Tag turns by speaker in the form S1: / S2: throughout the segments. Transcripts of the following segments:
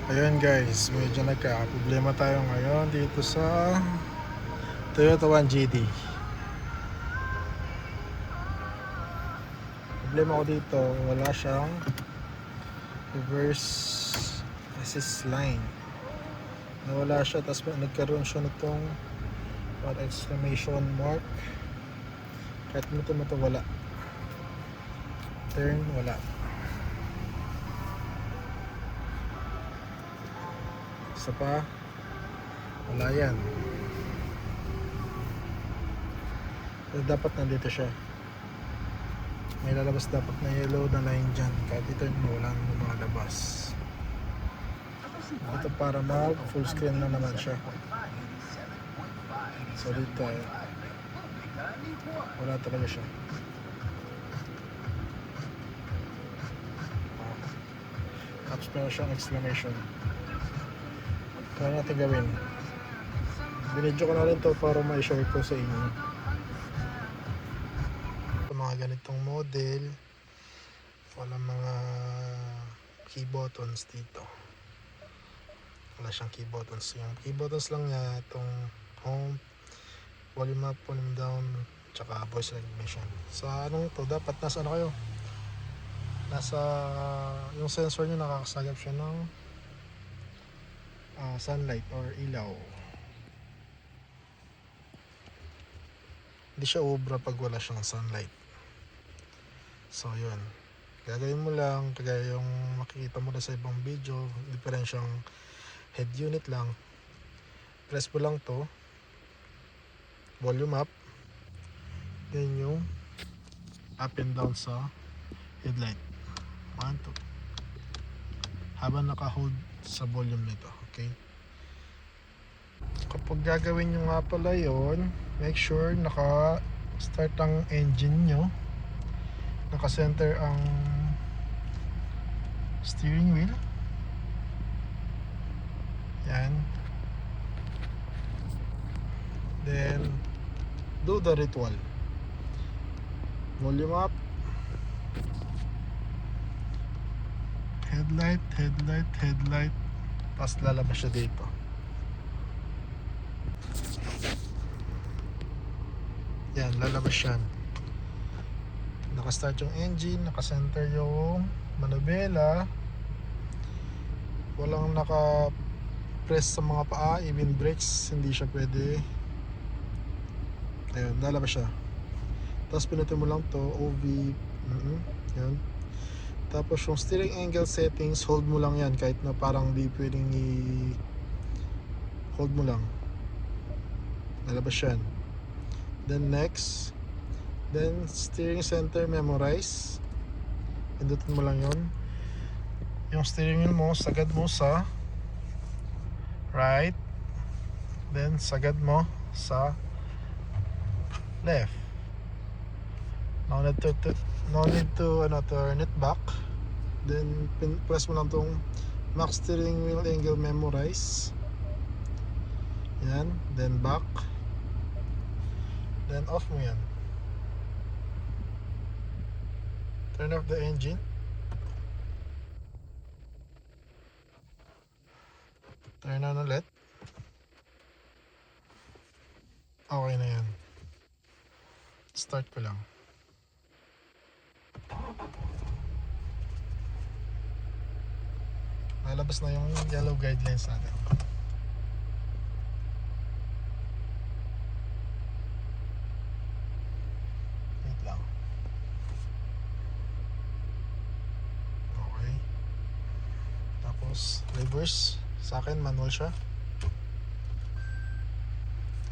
S1: Ayun guys, medyo nagka-problema tayo ngayon dito sa Toyota 1GD. Problema ko dito, wala siyang reverse assist line. Nawala siya, tapos nagkaroon siya nitong exclamation mark. Kahit mo ito wala. Turn, wala. Isa pa, wala yan. So, dapat nandito siya. May lalabas dapat na yellow na line dyan. Kahit ito wala nang mga labas. Ito para mag full screen na naman siya. So dito wala talaga siya. Tapos meron siyang exclamation. Kaya natin gawin. Binidyo ko na rin to para ma-share ko sa inyo. Mga ganitong model, walang mga key buttons dito. Wala siyang key buttons. Yung key buttons lang niya itong home, volume up, volume down, tsaka voice recognition. Sa anong to, dapat nasa ano kayo? Nasa yung sensor niyo nakakasagap siya ng sunlight or ilaw. Hindi siya obra pag wala siyang sunlight. So yun, gagawin mo lang kagaya yung makikita mo na sa ibang video, diferensyang head unit lang. Press mo lang to, volume up, then yung up and down sa headlight. 1, 2 habang naka-hold sa volume nito. Okay, kapag gagawin nyo nga pala yun, make sure naka-start ang engine nyo, naka-center ang steering wheel. Yan. Then do the ritual. Volume up, headlight, headlight, headlight, tapos lalabas siya dito. Yan, lalabas siya. Naka-start yung engine, naka-center yung manubela, walang naka-press sa mga paa, even brakes hindi siya pwede. Ayun, lalabas siya. Tapos pinutin mo lang to, OV. Yan. Tapos yung steering angle settings, hold mo lang yan, kahit na parang di pwedeng hold mo lang, lalabas yan. Then next, then steering center memorize, pindutin mo lang yun. Yung steering wheel mo, sagad mo sa right, then sagad mo sa left. No need to turn it back. Then press mo lang tong max steering wheel angle memorize. Yan, then back, then off mo yan. Turn off the engine, turn on ulit. Okay na yan. Start ko lang. Lalabas na yung yellow guidelines natin. Wait lang. Okay. Tapos reverse. Sa akin manual siya.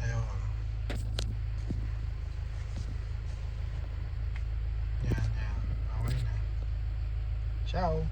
S1: Ayun. Yan. Okay na. Ciao.